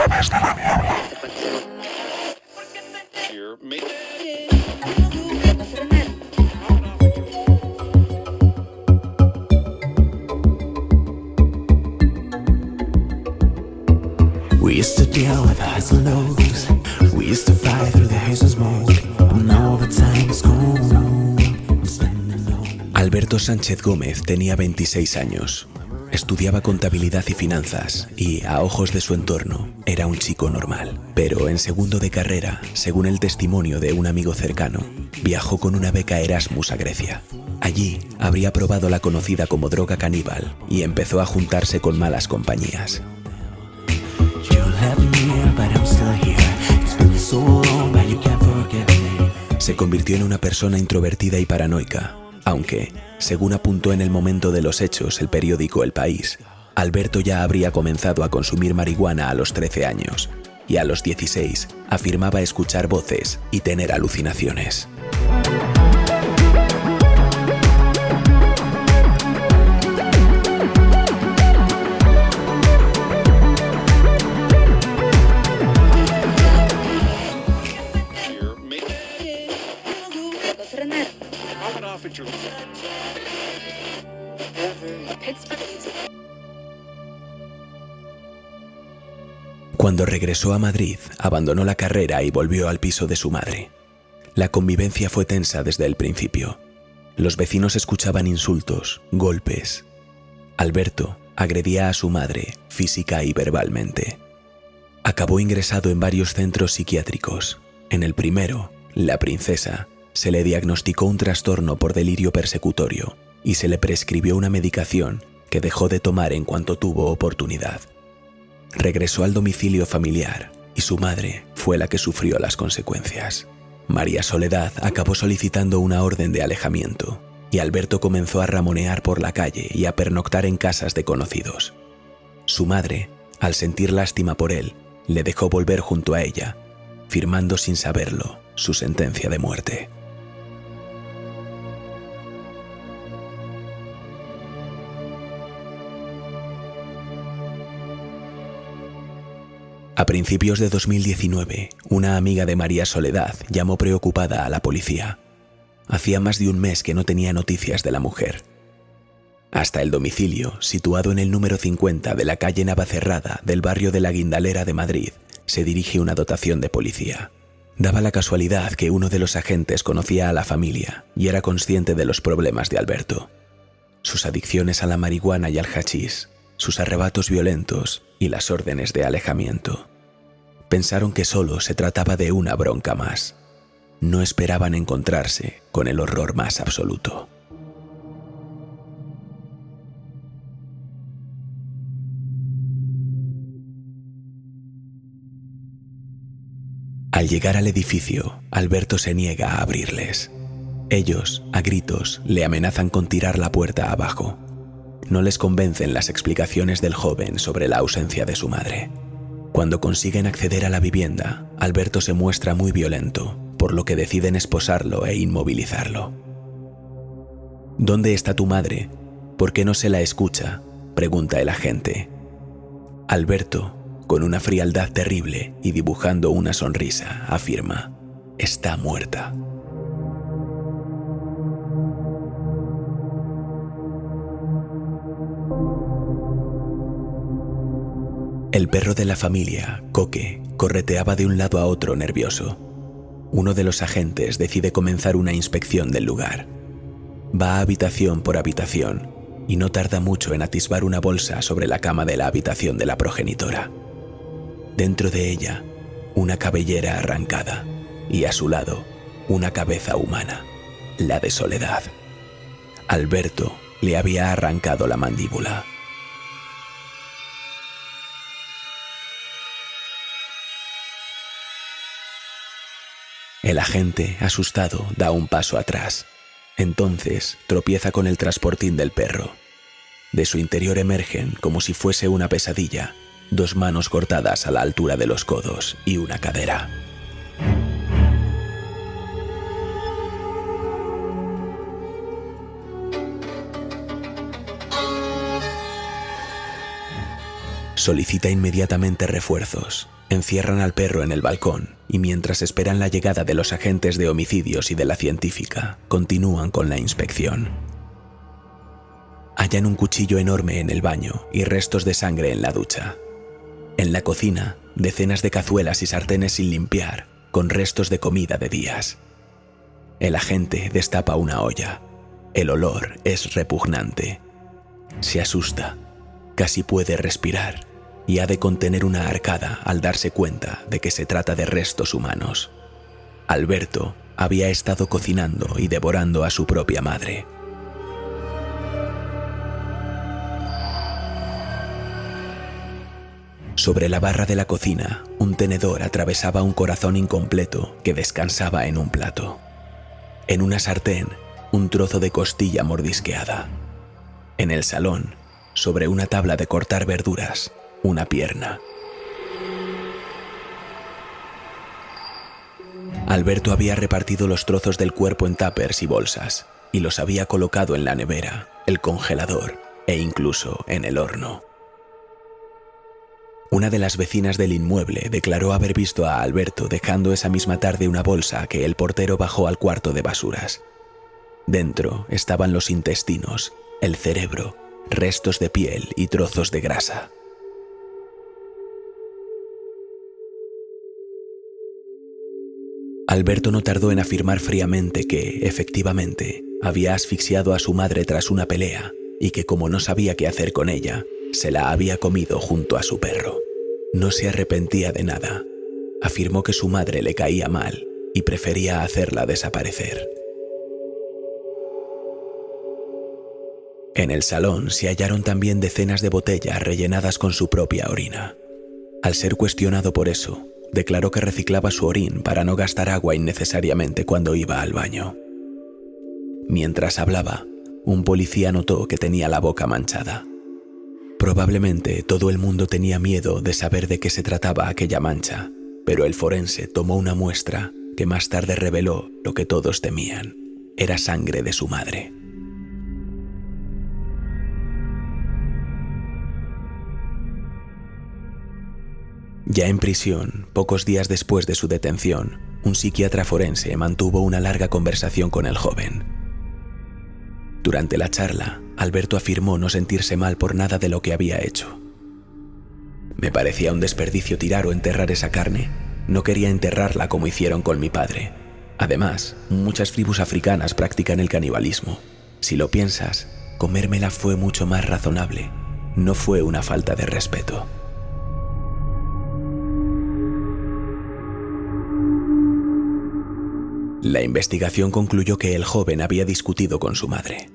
través de la niebla. We used to deal with highs and lows. We used to fight through the haze and smoke. And now the time is gone. I'm standing alone. Alberto Sánchez Gómez tenía 26 años. Estudiaba contabilidad y finanzas y, a ojos de su entorno, era un chico normal. Pero en segundo de carrera, según el testimonio de un amigo cercano, viajó con una beca Erasmus a Grecia. Allí habría probado la conocida como droga caníbal y empezó a juntarse con malas compañías. Se convirtió en una persona introvertida y paranoica, aunque, según apuntó en el momento de los hechos el periódico El País, Alberto ya habría comenzado a consumir marihuana a los 13 años y a los 16 afirmaba escuchar voces y tener alucinaciones. Cuando regresó a Madrid, abandonó la carrera y volvió al piso de su madre. La convivencia fue tensa desde el principio. Los vecinos escuchaban insultos, golpes. Alberto agredía a su madre física y verbalmente. Acabó ingresado en varios centros psiquiátricos. En el primero, La Princesa, se le diagnosticó un trastorno por delirio persecutorio y se le prescribió una medicación que dejó de tomar en cuanto tuvo oportunidad. Regresó al domicilio familiar y su madre fue la que sufrió las consecuencias. María Soledad acabó solicitando una orden de alejamiento y Alberto comenzó a ramonear por la calle y a pernoctar en casas de conocidos. Su madre, al sentir lástima por él, le dejó volver junto a ella, firmando sin saberlo su sentencia de muerte. A principios de 2019, una amiga de María Soledad llamó preocupada a la policía. Hacía más de un mes que no tenía noticias de la mujer. Hasta el domicilio, situado en el número 50 de la calle Navacerrada del barrio de la Guindalera de Madrid, se dirige una dotación de policía. Daba la casualidad que uno de los agentes conocía a la familia y era consciente de los problemas de Alberto. Sus adicciones a la marihuana y al hachís, sus arrebatos violentos y las órdenes de alejamiento. Pensaron que solo se trataba de una bronca más. No esperaban encontrarse con el horror más absoluto. Al llegar al edificio, Alberto se niega a abrirles. Ellos, a gritos, le amenazan con tirar la puerta abajo. No les convencen las explicaciones del joven sobre la ausencia de su madre. Cuando consiguen acceder a la vivienda, Alberto se muestra muy violento, por lo que deciden esposarlo e inmovilizarlo. ¿Dónde está tu madre? ¿Por qué no se la escucha?, pregunta el agente. Alberto, con una frialdad terrible y dibujando una sonrisa, afirma: está muerta. El perro de la familia, Coque, correteaba de un lado a otro nervioso. Uno de los agentes decide comenzar una inspección del lugar. Va habitación por habitación y no tarda mucho en atisbar una bolsa sobre la cama de la habitación de la progenitora. Dentro de ella, una cabellera arrancada y a su lado, una cabeza humana, la de Soledad. Alberto le había arrancado la mandíbula. El agente, asustado, da un paso atrás. Entonces tropieza con el transportín del perro. De su interior emergen, como si fuese una pesadilla, dos manos cortadas a la altura de los codos y una cadera. Solicita inmediatamente refuerzos, encierran al perro en el balcón y mientras esperan la llegada de los agentes de homicidios y de la científica, continúan con la inspección. Hallan un cuchillo enorme en el baño y restos de sangre en la ducha. En la cocina, decenas de cazuelas y sartenes sin limpiar, con restos de comida de días. El agente destapa una olla. El olor es repugnante. Se asusta, casi puede respirar y ha de contener una arcada al darse cuenta de que se trata de restos humanos. Alberto había estado cocinando y devorando a su propia madre. Sobre la barra de la cocina, un tenedor atravesaba un corazón incompleto que descansaba en un plato. En una sartén, un trozo de costilla mordisqueada. En el salón, sobre una tabla de cortar verduras, una pierna. Alberto había repartido los trozos del cuerpo en tuppers y bolsas y los había colocado en la nevera, el congelador e incluso en el horno. Una de las vecinas del inmueble declaró haber visto a Alberto dejando esa misma tarde una bolsa que el portero bajó al cuarto de basuras. Dentro estaban los intestinos, el cerebro, restos de piel y trozos de grasa. Alberto no tardó en afirmar fríamente que, efectivamente, había asfixiado a su madre tras una pelea y que, como no sabía qué hacer con ella, se la había comido junto a su perro. No se arrepentía de nada. Afirmó que su madre le caía mal y prefería hacerla desaparecer. En el salón se hallaron también decenas de botellas rellenadas con su propia orina. Al ser cuestionado por eso, declaró que reciclaba su orín para no gastar agua innecesariamente cuando iba al baño. Mientras hablaba, un policía notó que tenía la boca manchada. Probablemente todo el mundo tenía miedo de saber de qué se trataba aquella mancha, pero el forense tomó una muestra que más tarde reveló lo que todos temían. Era sangre de su madre. Ya en prisión, pocos días después de su detención, un psiquiatra forense mantuvo una larga conversación con el joven. Durante la charla, Alberto afirmó no sentirse mal por nada de lo que había hecho. Me parecía un desperdicio tirar o enterrar esa carne. No quería enterrarla como hicieron con mi padre. Además, muchas tribus africanas practican el canibalismo. Si lo piensas, comérmela fue mucho más razonable. No fue una falta de respeto. La investigación concluyó que el joven había discutido con su madre.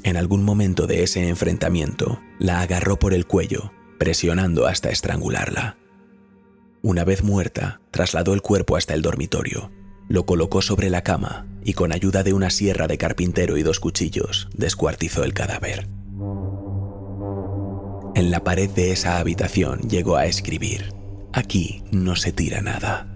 En algún momento de ese enfrentamiento, la agarró por el cuello, presionando hasta estrangularla. Una vez muerta, trasladó el cuerpo hasta el dormitorio, lo colocó sobre la cama y con ayuda de una sierra de carpintero y 2 cuchillos, descuartizó el cadáver. En la pared de esa habitación llegó a escribir: «Aquí no se tira nada».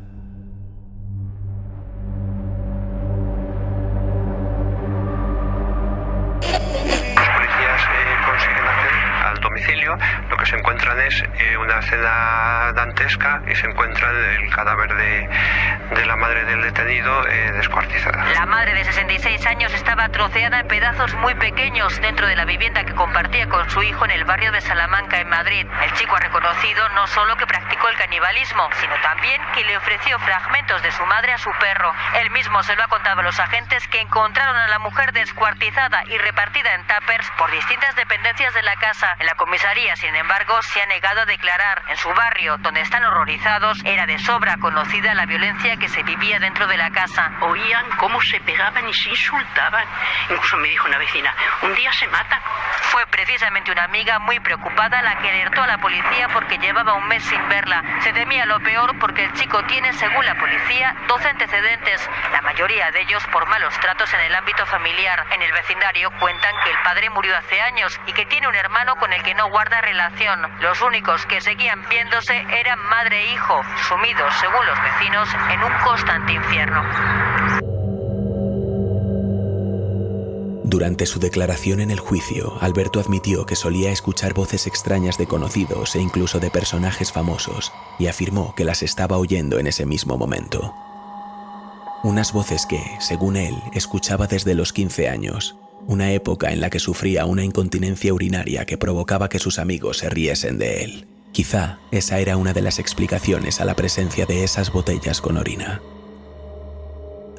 Lo que se encuentran es una escena dantesca y se encuentra el cadáver de la madre del detenido descuartizada. La madre de 66 años estaba troceada en pedazos muy pequeños dentro de la vivienda que compartía con su hijo en el barrio de Salamanca, en Madrid. El chico ha reconocido no solo que practicó el canibalismo, sino también que le ofreció fragmentos de su madre a su perro. Él mismo se lo ha contado a los agentes, que encontraron a la mujer descuartizada y repartida en tuppers por distintas dependencias de la casa. En la comisaría, sin embargo, se ha negado a declarar. En su barrio, donde están horrorizados, era de sobra conocida la violencia que se vivía dentro de la casa. Oían cómo se pegaban y se insultaban. Incluso me dijo una vecina: un día se matan. Fue precisamente una amiga muy preocupada la que alertó a la policía porque llevaba un mes sin verla. Se temía lo peor porque el chico tiene, según la policía, 12 antecedentes, la mayoría de ellos por malos tratos en el ámbito familiar. En el vecindario cuentan que el padre murió hace años y que tiene un hermano con el que no guarda relación. Los únicos que seguían viéndose eran madre e hijo, sumidos, según los vecinos, en un constante infierno. Durante su declaración en el juicio, Alberto admitió que solía escuchar voces extrañas de conocidos e incluso de personajes famosos, y afirmó que las estaba oyendo en ese mismo momento. Unas voces que, según él, escuchaba desde los 15 años, una época en la que sufría una incontinencia urinaria que provocaba que sus amigos se riesen de él. Quizá esa era una de las explicaciones a la presencia de esas botellas con orina.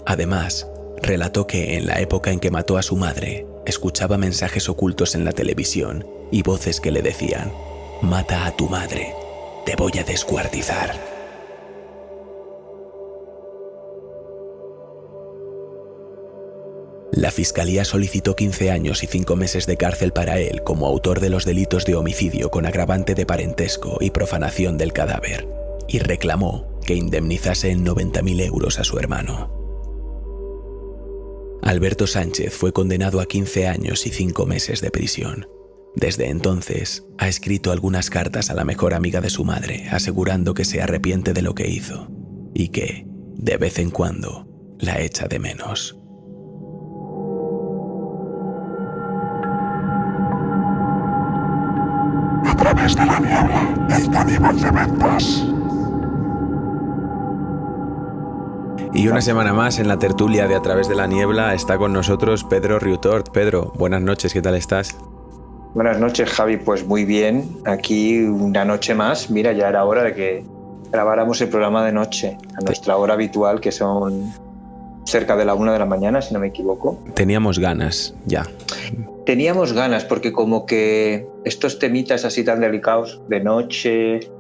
Además, relató que en la época en que mató a su madre, escuchaba mensajes ocultos en la televisión y voces que le decían: «Mata a tu madre, te voy a descuartizar». La Fiscalía solicitó 15 años y 5 meses de cárcel para él como autor de los delitos de homicidio con agravante de parentesco y profanación del cadáver, y reclamó que indemnizase en 90.000 euros a su hermano. Alberto Sánchez fue condenado a 15 años y 5 meses de prisión. Desde entonces, ha escrito algunas cartas a la mejor amiga de su madre, asegurando que se arrepiente de lo que hizo y que, de vez en cuando, la echa de menos. A través de la niebla, el caníbal de ventas. Y una semana más en la tertulia de A través de la niebla está con nosotros Pedro Riutort. Pedro, buenas noches, ¿qué tal estás? Buenas noches, Javi, pues muy bien. Aquí una noche más. Mira, ya era hora de que grabáramos el programa de noche, a nuestra hora habitual, que son cerca de la 1 de la mañana, si no me equivoco. Teníamos ganas, ya. Teníamos ganas, porque como que estos temitas así tan delicados de noche,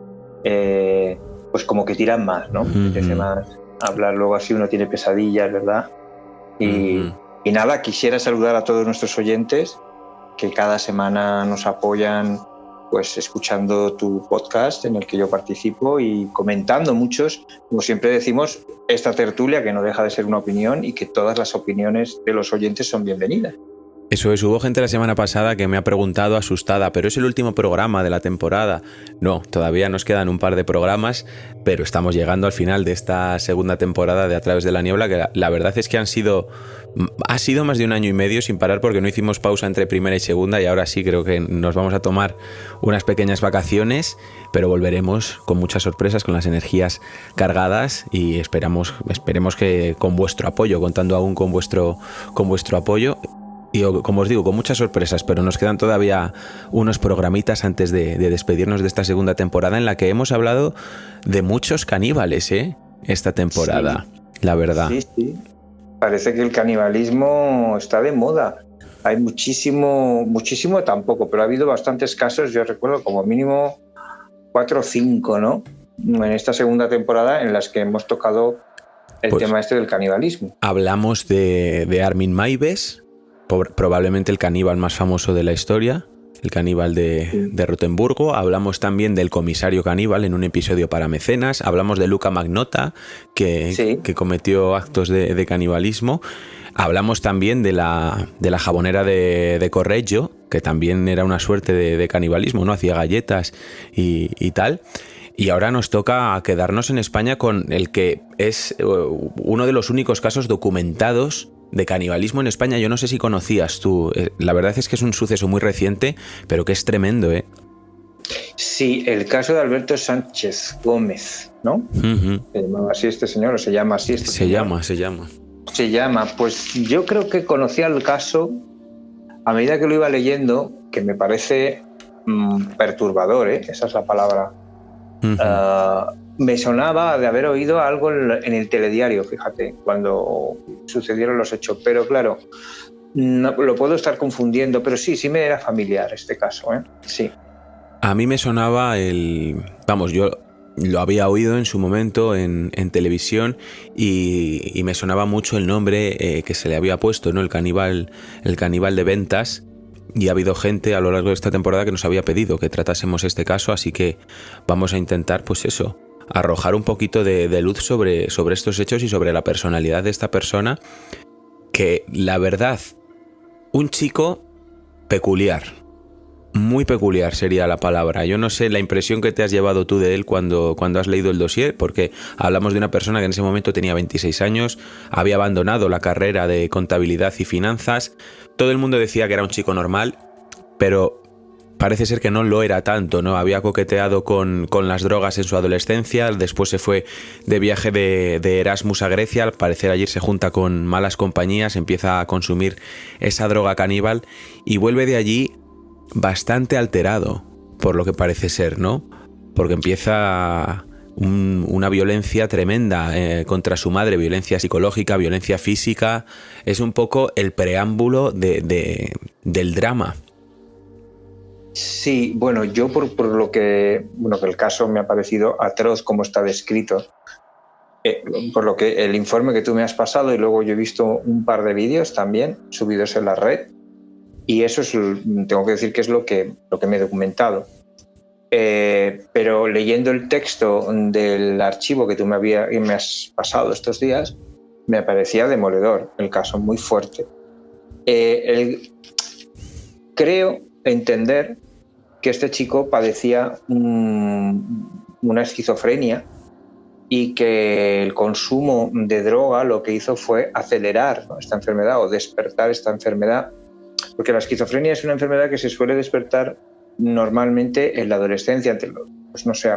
pues como que tiran más, ¿no? Apetece más hablar luego así, uno tiene pesadillas, ¿verdad? Y nada, quisiera saludar a todos nuestros oyentes que cada semana nos apoyan, pues escuchando tu podcast en el que yo participo y comentando muchos, como siempre decimos, esta tertulia que no deja de ser una opinión y que todas las opiniones de los oyentes son bienvenidas. Eso es, hubo gente la semana pasada que me ha preguntado asustada, ¿pero es el último programa de la temporada? No, todavía nos quedan un par de programas, pero estamos llegando al final de esta segunda temporada de A través de la niebla, que la verdad es que ha sido más de 1 año y medio sin parar, porque no hicimos pausa entre primera y segunda, y ahora sí creo que nos vamos a tomar unas pequeñas vacaciones, pero volveremos con muchas sorpresas, con las energías cargadas, y esperemos que con vuestro apoyo, contando aún con vuestro apoyo. Y como os digo, con muchas sorpresas, pero nos quedan todavía unos programitas antes de despedirnos de esta segunda temporada, en la que hemos hablado de muchos caníbales, esta temporada, sí, la verdad. Sí. Parece que el canibalismo está de moda. Hay muchísimo tampoco, pero ha habido bastantes casos, yo recuerdo como mínimo 4 o 5, ¿no? En esta segunda temporada en las que hemos tocado el tema del canibalismo. Hablamos de Armin Maives, probablemente el caníbal más famoso de la historia, el caníbal de Rotemburgo. Hablamos también del comisario caníbal en un episodio para Mecenas. Hablamos de Luca Magnotta, que cometió actos de canibalismo. Hablamos también de la jabonera de Correggio, que también era una suerte de canibalismo, ¿no? Hacía galletas y tal. Y ahora nos toca quedarnos en España con el que es uno de los únicos casos documentados de canibalismo en España. Yo no sé si conocías tú, la verdad es que es un suceso muy reciente, pero que es tremendo, ¿eh? Sí, el caso de Alberto Sánchez Gómez, ¿no? ¿Se llamaba así este señor o se llama así este señor? Se llama, pues yo creo que conocía el caso a medida que lo iba leyendo, que me parece perturbador, esa es la palabra. Me sonaba de haber oído algo en el telediario, fíjate, cuando sucedieron los hechos. Pero claro, no, lo puedo estar confundiendo, pero sí me era familiar este caso, sí. A mí me sonaba yo lo había oído en su momento en televisión y me sonaba mucho el nombre que se le había puesto, ¿no? El caníbal de Ventas. Y ha habido gente a lo largo de esta temporada que nos había pedido que tratásemos este caso, así que vamos a intentar, pues eso, arrojar un poquito de luz sobre estos hechos y sobre la personalidad de esta persona, que la verdad, un chico peculiar, muy peculiar sería la palabra. Yo no sé la impresión que te has llevado tú de él cuando has leído el dossier, porque hablamos de una persona que en ese momento tenía 26 años, había abandonado la carrera de contabilidad y finanzas. Todo el mundo decía que era un chico normal, pero parece ser que no lo era tanto, ¿no? Había coqueteado con las drogas en su adolescencia, después se fue de viaje de Erasmus a Grecia, al parecer allí se junta con malas compañías, empieza a consumir esa droga caníbal y vuelve de allí bastante alterado, por lo que parece ser, ¿no? Porque empieza una violencia tremenda contra su madre, violencia psicológica, violencia física. Es un poco el preámbulo del drama. Sí, bueno, yo por lo que el caso me ha parecido atroz como está descrito, por lo que el informe que tú me has pasado, y luego yo he visto un par de vídeos también subidos en la red, y eso tengo que decir que es lo que me he documentado. Pero leyendo el texto del archivo que tú me has pasado estos días, me parecía demoledor el caso, muy fuerte. Creo entender que este chico padecía una esquizofrenia y que el consumo de droga lo que hizo fue acelerar, ¿no?, esta enfermedad o despertar esta enfermedad, porque la esquizofrenia es una enfermedad que se suele despertar normalmente en la adolescencia, pues no sé,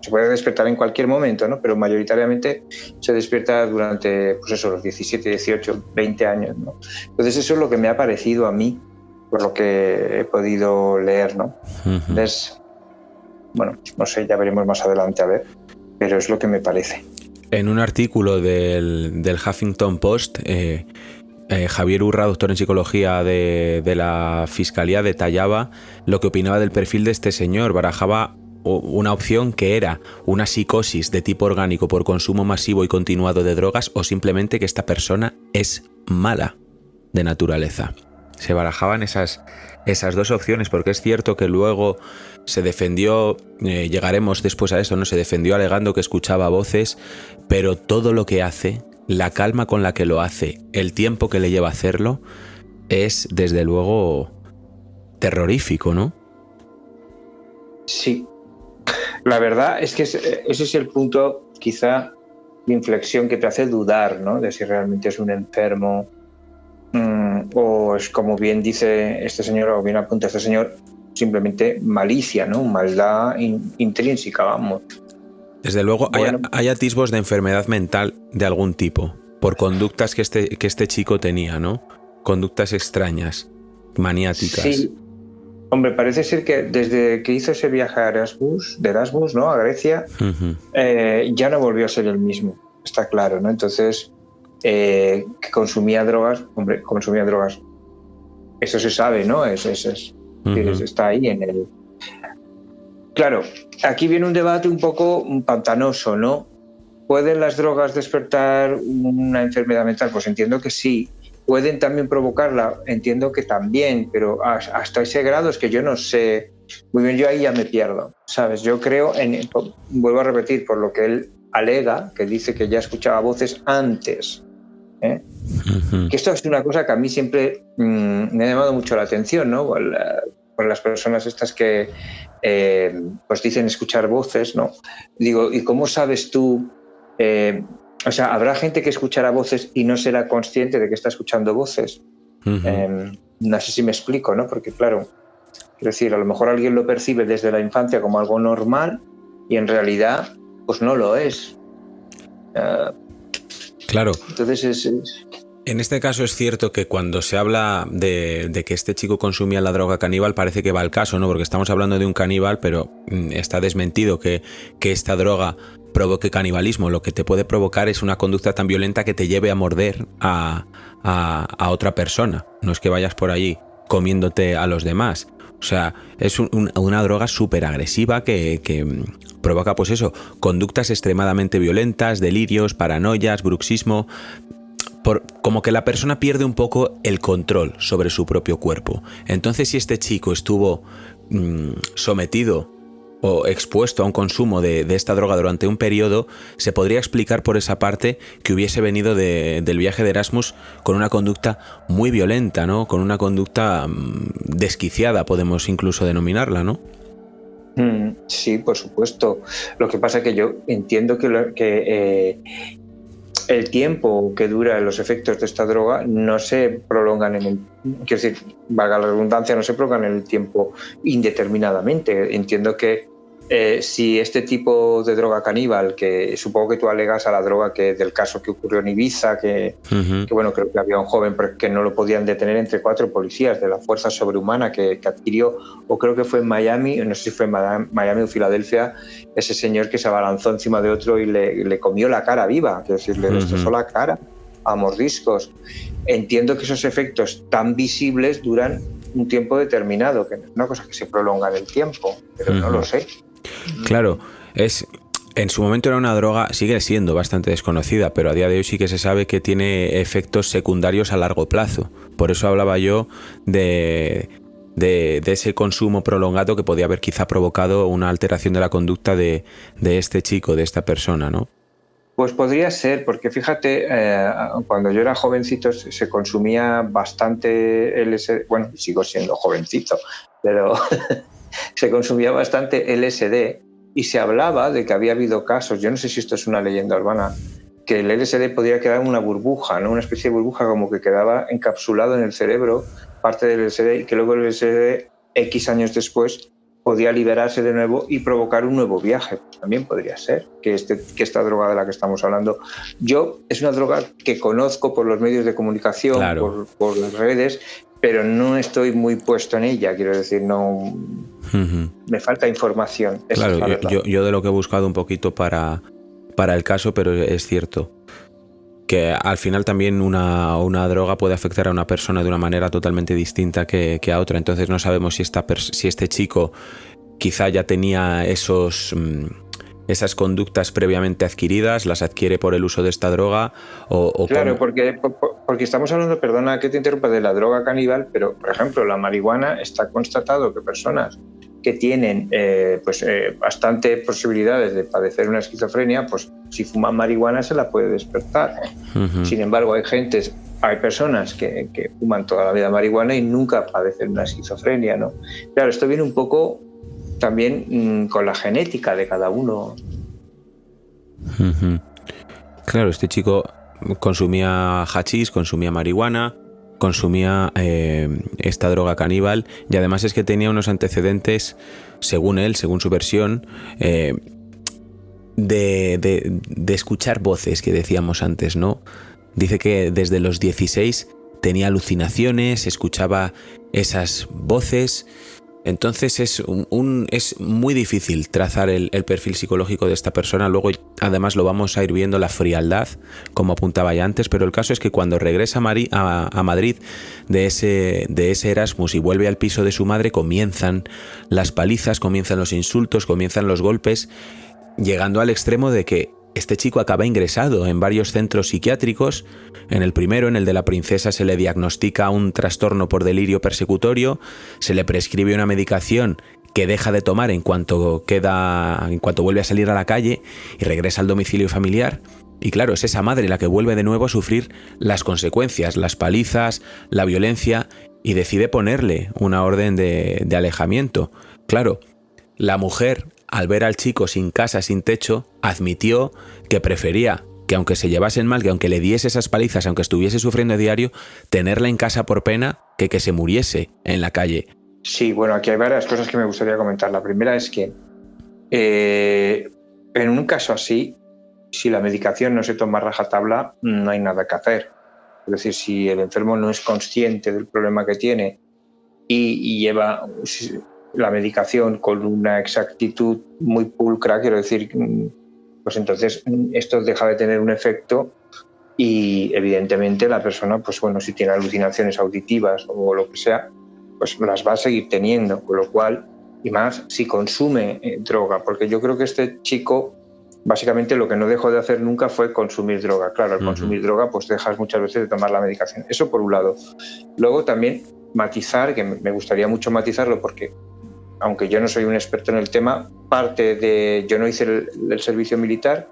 se puede despertar en cualquier momento, ¿no?, pero mayoritariamente se despierta durante, pues eso, los 17, 18, 20 años, ¿no? Entonces eso es lo que me ha parecido a mí, por lo que he podido leer, ¿no? Entonces, bueno, no sé, ya veremos más adelante a ver, pero es lo que me parece. En un artículo del Huffington Post, Javier Urra, doctor en psicología de la Fiscalía, detallaba lo que opinaba del perfil de este señor. Barajaba una opción que era una psicosis de tipo orgánico por consumo masivo y continuado de drogas, o simplemente que esta persona es mala de naturaleza. Se barajaban esas dos opciones, porque es cierto que luego se defendió, llegaremos después a eso, ¿no? Se defendió alegando que escuchaba voces, pero todo lo que hace, la calma con la que lo hace, el tiempo que le lleva a hacerlo, es desde luego terrorífico, ¿no? Sí, la verdad es que ese es el punto quizá de inflexión que te hace dudar, ¿no?, de si realmente es un enfermo o es, como bien dice este señor, o bien apunta este señor, simplemente malicia, ¿no?, maldad intrínseca, vamos. Desde luego, bueno, hay atisbos de enfermedad mental de algún tipo, por conductas que este chico tenía, ¿no? Conductas extrañas, maniáticas. Sí, hombre, parece ser que desde que hizo ese viaje a Erasmus, ¿no?, a Grecia, ya no volvió a ser el mismo, está claro, ¿no? Entonces, que consumía drogas, eso se sabe, ¿no? Está ahí en el... Claro, aquí viene un debate un poco pantanoso, ¿no? ¿Pueden las drogas despertar una enfermedad mental? Pues entiendo que sí. ¿Pueden también provocarla? Entiendo que también, pero hasta ese grado es que yo no sé. Muy bien, yo ahí ya me pierdo, ¿sabes? Yo creo, vuelvo a repetir, por lo que él alega, que dice que ya escuchaba voces antes, ¿eh? Que esto es una cosa que a mí siempre me ha llamado mucho la atención, ¿no? Por las personas estas que pues dicen escuchar voces, ¿no? Digo, ¿y cómo sabes tú? O sea, ¿habrá gente que escuchará voces y no será consciente de que está escuchando voces? No sé si me explico, ¿no? Porque claro, quiero decir, a lo mejor alguien lo percibe desde la infancia como algo normal y en realidad pues no lo es. Claro. Entonces En este caso es cierto que cuando se habla de que este chico consumía la droga caníbal, parece que va al caso, ¿no? Porque estamos hablando de un caníbal, pero está desmentido que esta droga provoque canibalismo. Lo que te puede provocar es una conducta tan violenta que te lleve a morder a otra persona. No es que vayas por allí comiéndote a los demás. O sea, es una droga súper agresiva que provoca, pues eso, conductas extremadamente violentas, delirios, paranoias, bruxismo. Como que la persona pierde un poco el control sobre su propio cuerpo. Entonces, si este chico estuvo sometido o expuesto a un consumo de esta droga durante un periodo, se podría explicar por esa parte que hubiese venido del viaje de Erasmus con una conducta muy violenta, ¿no? Con una conducta desquiciada, podemos incluso denominarla, ¿no? Sí, por supuesto. Lo que pasa es que yo entiendo que el tiempo que duran los efectos de esta droga no se prolongan quiero decir, valga la redundancia, no se prolongan en el tiempo indeterminadamente. Entiendo que si este tipo de droga caníbal, que supongo que tú alegas a la droga del caso que ocurrió en Ibiza, que bueno, creo que había un joven que no lo podían detener entre 4 policías de la fuerza sobrehumana que adquirió, o creo que fue en Miami, no sé si fue en Miami o Filadelfia, ese señor que se abalanzó encima de otro y le comió la cara viva, quiero decir, le destrozó la cara a mordiscos. Entiendo que esos efectos tan visibles duran un tiempo determinado, que no es una cosa que se prolonga en el tiempo, pero no lo sé. Claro, en su momento era una droga, sigue siendo bastante desconocida, pero a día de hoy sí que se sabe que tiene efectos secundarios a largo plazo. Por eso hablaba yo de ese consumo prolongado que podía haber quizá provocado una alteración de la conducta de este chico, de esta persona, ¿no? Pues podría ser, porque fíjate, cuando yo era jovencito se consumía bastante LSD, bueno, sigo siendo jovencito, pero se consumía bastante LSD y se hablaba de que había habido casos, yo no sé si esto es una leyenda urbana, que el LSD podía quedar en una burbuja, ¿no? Una especie de burbuja como que quedaba encapsulado en el cerebro, parte del LSD, y que luego el LSD, X años después, podía liberarse de nuevo y provocar un nuevo viaje. También podría ser que esta droga de la que estamos hablando, es una droga que conozco por los medios de comunicación, claro, por las redes, pero no estoy muy puesto en ella, quiero decir, no me falta información. Claro, yo de lo que he buscado un poquito para el caso, pero es cierto que al final también una droga puede afectar a una persona de una manera totalmente distinta que a otra. Entonces no sabemos si este chico quizá ya tenía esas conductas previamente adquiridas, las adquiere por el uso de esta droga o claro, porque estamos hablando, perdona que te interrumpa, de la droga caníbal, pero por ejemplo la marihuana, está constatado que personas que tienen bastante posibilidades de padecer una esquizofrenia, pues si fuman marihuana se la puede despertar. Sin embargo, hay personas que fuman toda la vida marihuana y nunca padecen una esquizofrenia, ¿no? Claro, esto viene un poco también con la genética de cada uno. Claro, este chico consumía hachís, consumía marihuana, consumía esta droga caníbal, y además es que tenía unos antecedentes, según él, según su versión, de escuchar voces que decíamos antes, ¿no? Dice que desde los 16 tenía alucinaciones, escuchaba esas voces. Entonces es muy difícil trazar el perfil psicológico de esta persona. Luego además lo vamos a ir viendo, la frialdad, como apuntaba ya antes, pero el caso es que cuando regresa a Madrid de ese Erasmus y vuelve al piso de su madre, comienzan las palizas, comienzan los insultos, comienzan los golpes, llegando al extremo de que este chico acaba ingresado en varios centros psiquiátricos. En el primero, en el de la Princesa, se le diagnostica un trastorno por delirio persecutorio, se le prescribe una medicación que deja de tomar en cuanto vuelve a salir a la calle y regresa al domicilio familiar. Y claro, es esa madre la que vuelve de nuevo a sufrir las consecuencias, las palizas, la violencia, y decide ponerle una orden de alejamiento. Claro, la mujer, al ver al chico sin casa, sin techo, admitió que prefería que aunque se llevasen mal, que aunque le diese esas palizas, aunque estuviese sufriendo a diario, tenerla en casa por pena que se muriese en la calle. Sí, bueno, aquí hay varias cosas que me gustaría comentar. La primera es que en un caso así, si la medicación no se toma a rajatabla, no hay nada que hacer. Es decir, si el enfermo no es consciente del problema que tiene y lleva la medicación con una exactitud muy pulcra, quiero decir, pues entonces esto deja de tener un efecto y evidentemente la persona, pues bueno, si tiene alucinaciones auditivas o lo que sea, pues las va a seguir teniendo, con lo cual, y más si consume droga, porque yo creo que este chico básicamente lo que no dejó de hacer nunca fue consumir droga. Claro, al consumir droga pues dejas muchas veces de tomar la medicación. Eso por un lado. Luego también matizar, que me gustaría mucho matizarlo porque aunque yo no soy un experto en el tema, yo no hice el servicio militar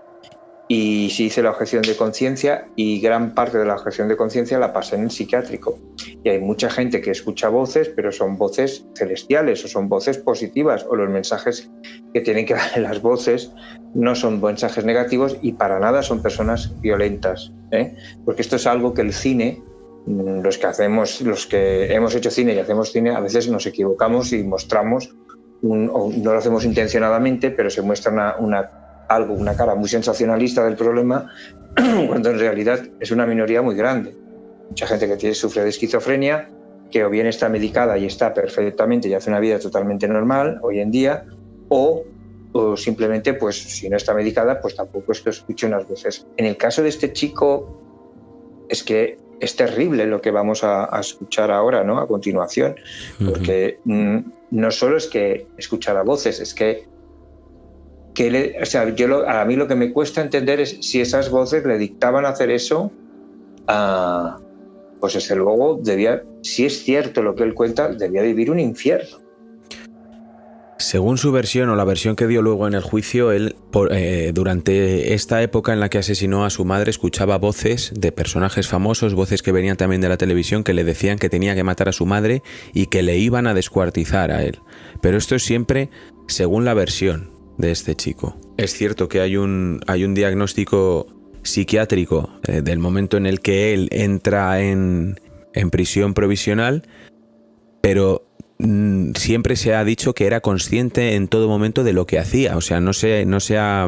y sí hice la objeción de conciencia, y gran parte de la objeción de conciencia la pasé en el psiquiátrico. Y hay mucha gente que escucha voces, pero son voces celestiales o son voces positivas, o los mensajes que tienen que dar en las voces no son mensajes negativos y para nada son personas violentas, ¿eh? Porque esto es algo que el cine, los que hemos hecho cine y hacemos cine, a veces nos equivocamos y mostramos, o no lo hacemos intencionadamente, pero se muestra una cara muy sensacionalista del problema, cuando en realidad es una minoría muy grande. Mucha gente que sufre de esquizofrenia, que o bien está medicada y está perfectamente y hace una vida totalmente normal hoy en día, o simplemente, pues si no está medicada, pues tampoco es que escuche unas voces. En el caso de este chico, es que es terrible lo que vamos a escuchar ahora, ¿no? A continuación, porque no solo es que escuchara voces, es que a mí lo que me cuesta entender es si esas voces le dictaban hacer eso, pues desde luego si es cierto lo que él cuenta, debía vivir un infierno. Según su versión, o la versión que dio luego en el juicio, él durante esta época en la que asesinó a su madre escuchaba voces de personajes famosos, voces que venían también de la televisión, que le decían que tenía que matar a su madre y que le iban a descuartizar a él. Pero esto es siempre según la versión de este chico. Es cierto que hay un diagnóstico psiquiátrico del momento en el que él entra en prisión provisional, pero siempre se ha dicho que era consciente en todo momento de lo que hacía. O sea, no se ha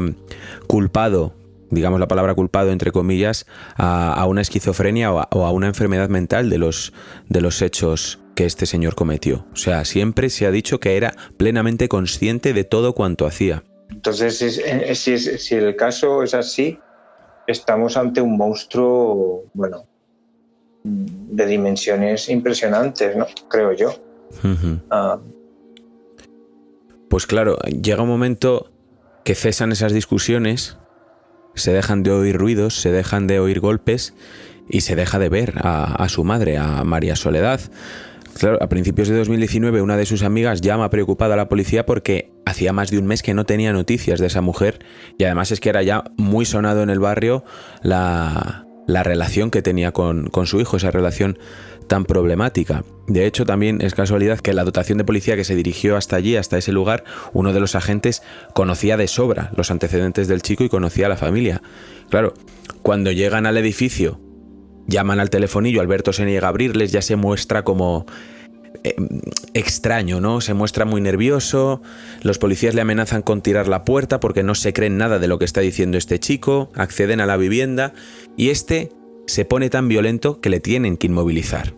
culpado, digamos la palabra culpado entre comillas, a una esquizofrenia o a una enfermedad mental de los hechos que este señor cometió. O sea, siempre se ha dicho que era plenamente consciente de todo cuanto hacía. Entonces, si el caso es así, estamos ante un monstruo, bueno, de dimensiones impresionantes, ¿no? Creo yo. Pues claro, llega un momento que cesan esas discusiones, se dejan de oír ruidos, se dejan de oír golpes y se deja de ver a su madre, a María Soledad. Claro, a principios de 2019 una de sus amigas llama preocupada a la policía porque hacía más de un mes que no tenía noticias de esa mujer, y además es que era ya muy sonado en el barrio la relación que tenía con su hijo, esa relación tan problemática. De hecho, también es casualidad que la dotación de policía que se dirigió hasta allí, hasta ese lugar, uno de los agentes conocía de sobra los antecedentes del chico y conocía a la familia. Claro, cuando llegan al edificio, llaman al telefonillo, Alberto se niega a abrirles, ya se muestra como extraño, ¿no? Se muestra muy nervioso, los policías le amenazan con tirar la puerta porque no se creen nada de lo que está diciendo este chico, acceden a la vivienda y este se pone tan violento que le tienen que inmovilizar.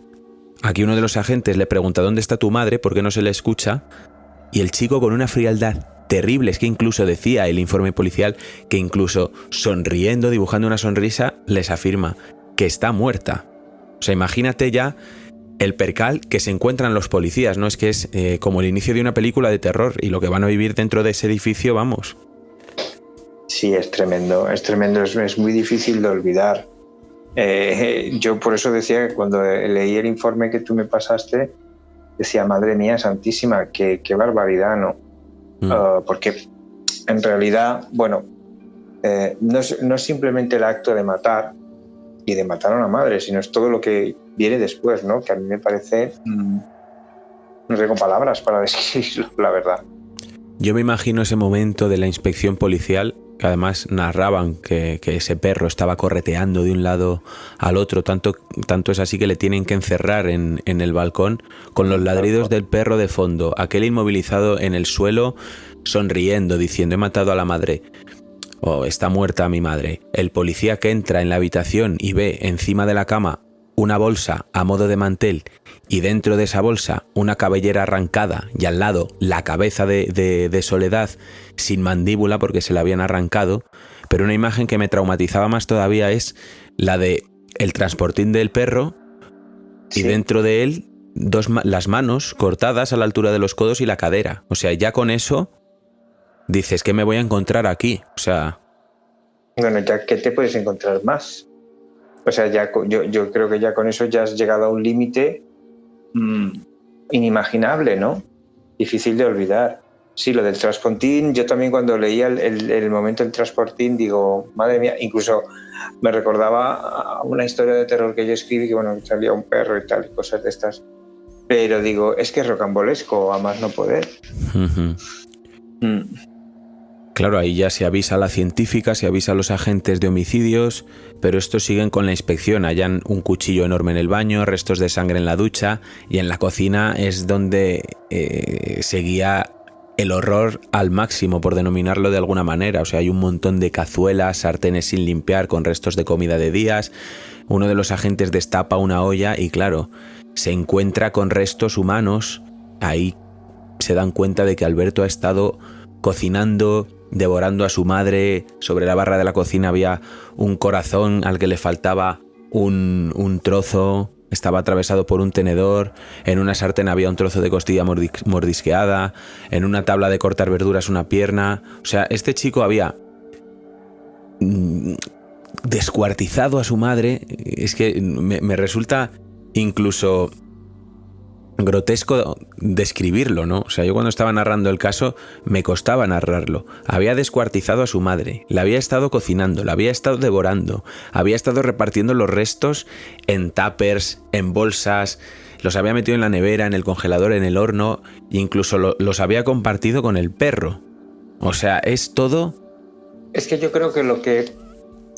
Aquí uno de los agentes le pregunta ¿dónde está tu madre? ¿Por qué no se le escucha? Y el chico, con una frialdad terrible, es que incluso decía el informe policial que incluso sonriendo, dibujando una sonrisa, les afirma que está muerta. O sea, imagínate ya el percal que se encuentran los policías, ¿no? Es que es como el inicio de una película de terror y lo que van a vivir dentro de ese edificio, vamos. Sí, es tremendo, es muy difícil de olvidar. Yo por eso decía que cuando leí el informe que tú me pasaste, decía, madre mía santísima, qué barbaridad, ¿no? Porque en realidad, bueno, no es simplemente el acto de matar y de matar a una madre, sino es todo lo que viene después, ¿no? Que a mí me parece, no tengo palabras para describirlo, la verdad. Yo me imagino ese momento de la inspección policial, que además narraban que ese perro estaba correteando de un lado al otro, tanto es así que le tienen que encerrar en el balcón con los ladridos del perro de fondo, aquel inmovilizado en el suelo sonriendo, diciendo he matado a la madre, o está muerta mi madre. El policía que entra en la habitación y ve encima de la cama una bolsa a modo de mantel y dentro de esa bolsa una cabellera arrancada y al lado la cabeza de Soledad sin mandíbula porque se la habían arrancado, pero una imagen que me traumatizaba más todavía es la de el transportín del perro y dentro de él las manos cortadas a la altura de los codos y la cadera. O sea, ya con eso dices, ¿qué me voy a encontrar aquí? O sea... Bueno, ya, ¿qué te puedes encontrar más? O sea, ya, yo creo que ya con eso ya has llegado a un límite inimaginable, ¿no? difícil de olvidar. Sí, lo del Transpontín, yo también cuando leía el momento del Transportín, digo, madre mía, incluso me recordaba a una historia de terror que yo escribí, que bueno, salía un perro y tal, cosas de estas. Pero digo, es que es rocambolesco, a más no poder. Claro, ahí ya se avisa a la científica, se avisa a los agentes de homicidios, pero estos siguen con la inspección. Hallan un cuchillo enorme en el baño, restos de sangre en la ducha, y en la cocina es donde seguía el horror al máximo, por denominarlo de alguna manera. O sea, hay un montón de cazuelas, sartenes sin limpiar, con restos de comida de días. Uno de los agentes destapa una olla y claro, se encuentra con restos humanos. Ahí se dan cuenta de que Alberto ha estado cocinando, devorando a su madre. Sobre la barra de la cocina había un corazón al que le faltaba un trozo. Estaba atravesado por un tenedor, en una sartén había un trozo de costilla mordisqueada, en una tabla de cortar verduras una pierna. O sea, este chico había descuartizado a su madre. Es que me resulta incluso grotesco describirlo, ¿no? O sea, yo cuando estaba narrando el caso me costaba narrarlo. Había descuartizado a su madre, la había estado cocinando, la había estado devorando, había estado repartiendo los restos en tuppers, en bolsas, los había metido en la nevera, en el congelador, en el horno, e incluso los había compartido con el perro. O sea, es todo... Es que yo creo que lo que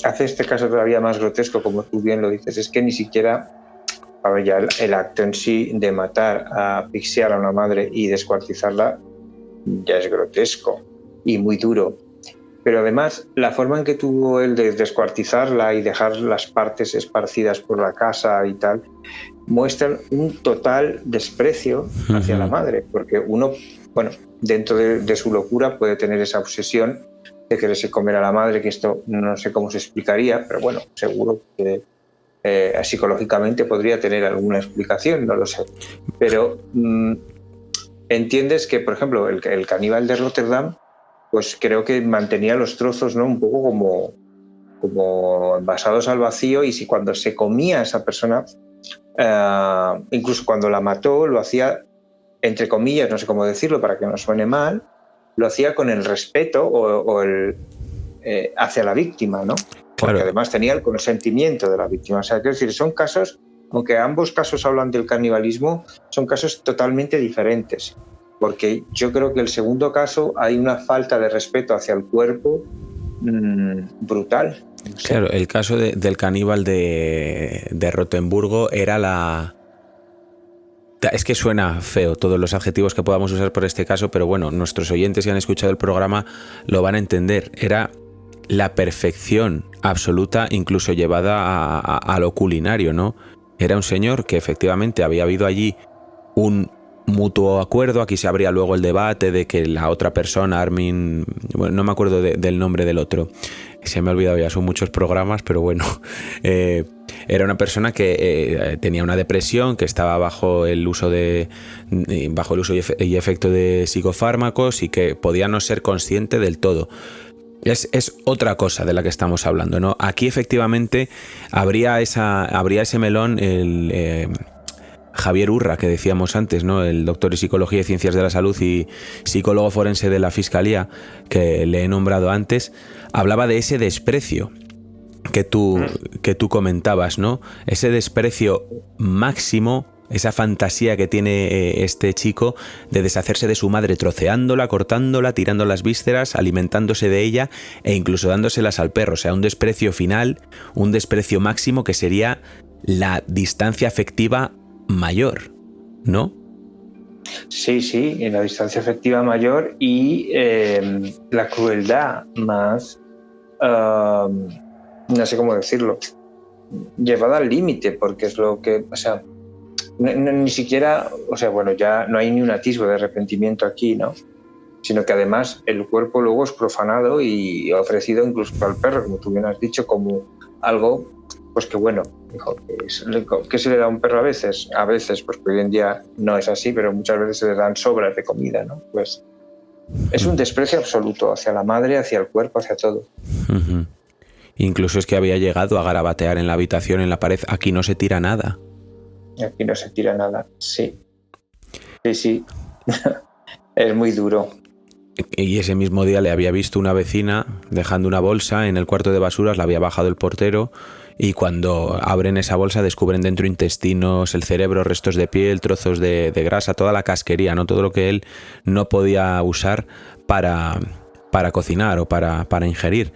hace este caso todavía más grotesco, como tú bien lo dices, es que ni siquiera... A ver, ya el acto en sí de matar, asfixiar a una madre y descuartizarla ya es grotesco y muy duro. Pero además, la forma en que tuvo él de descuartizarla y dejar las partes esparcidas por la casa y tal, muestran un total desprecio hacia la madre. Porque uno, bueno, dentro de su locura puede tener esa obsesión de quererse comer a la madre, que esto no sé cómo se explicaría, pero bueno, seguro que... psicológicamente podría tener alguna explicación, no lo sé. Pero entiendes que, por ejemplo, el caníbal de Rotterdam, pues creo que mantenía los trozos, ¿no? Un poco como envasados al vacío, y si cuando se comía a esa persona, incluso cuando la mató, lo hacía, entre comillas, no sé cómo decirlo para que no suene mal, lo hacía con el respeto hacia la víctima, ¿no? Porque además tenía el consentimiento de la víctima. O sea, quiero decir, son casos, aunque ambos casos hablan del canibalismo, son casos totalmente diferentes. Porque yo creo que el segundo caso hay una falta de respeto hacia el cuerpo brutal. No sé. Claro, el caso del caníbal de Rotemburgo era la... Es que suena feo todos los adjetivos que podamos usar por este caso, pero bueno, nuestros oyentes que han escuchado el programa lo van a entender. Era la perfección absoluta, incluso llevada a lo culinario, ¿no? Era un señor que efectivamente había habido allí un mutuo acuerdo. Aquí se abría luego el debate de que la otra persona, Armin, bueno, no me acuerdo del nombre del otro, se me ha olvidado ya, son muchos programas, pero bueno, era una persona que tenía una depresión, que estaba bajo el uso y efecto de psicofármacos y que podía no ser consciente del todo. Es otra cosa de la que estamos hablando, ¿no? Aquí efectivamente habría ese melón, Javier Urra, que decíamos antes, ¿no? El doctor en Psicología y Ciencias de la Salud y psicólogo forense de la Fiscalía, que le he nombrado antes, hablaba de ese desprecio que tú comentabas, ¿no? Ese desprecio máximo, esa fantasía que tiene este chico de deshacerse de su madre troceándola, cortándola, tirando las vísceras, alimentándose de ella e incluso dándoselas al perro. O sea, un desprecio final, un desprecio máximo que sería la distancia afectiva mayor, ¿no? Sí, en la distancia afectiva mayor y la crueldad más, no sé cómo decirlo, llevada al límite, porque es lo que, o sea, ni siquiera, o sea, bueno, ya no hay ni un atisbo de arrepentimiento aquí, ¿no? Sino que además el cuerpo luego es profanado y ofrecido incluso al perro, como tú bien has dicho, como algo, pues que bueno, ¿qué se le da a un perro a veces? A veces, pues hoy en día no es así, pero muchas veces se le dan sobras de comida, ¿no? Pues es un desprecio absoluto hacia la madre, hacia el cuerpo, hacia todo. Uh-huh. Incluso es que había llegado a garabatear en la habitación, en la pared. Aquí no se tira nada. Aquí no se tira nada, sí. Es muy duro. Y ese mismo día le había visto una vecina dejando una bolsa en el cuarto de basuras, la había bajado el portero y cuando abren esa bolsa descubren dentro intestinos, el cerebro, restos de piel, trozos de grasa, toda la casquería, ¿no? Todo lo que él no podía usar para cocinar o para ingerir.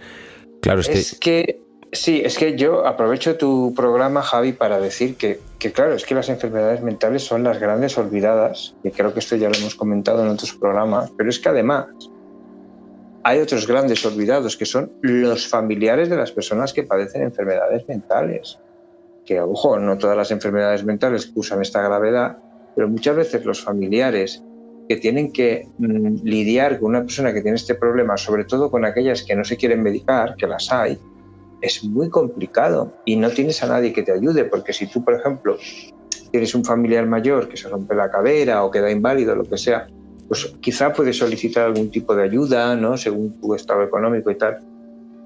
Claro, es que yo aprovecho tu programa, Javi, para decir que claro, es que las enfermedades mentales son las grandes olvidadas, y creo que esto ya lo hemos comentado en otros programas, pero es que además hay otros grandes olvidados que son los familiares de las personas que padecen enfermedades mentales. Que, ojo, no todas las enfermedades mentales cursan esta gravedad, pero muchas veces los familiares que tienen que lidiar con una persona que tiene este problema, sobre todo con aquellas que no se quieren medicar, que las hay, es muy complicado y no tienes a nadie que te ayude, porque si tú, por ejemplo, tienes un familiar mayor que se rompe la cadera o queda inválido, lo que sea, pues quizá puedes solicitar algún tipo de ayuda, ¿no? Según tu estado económico y tal.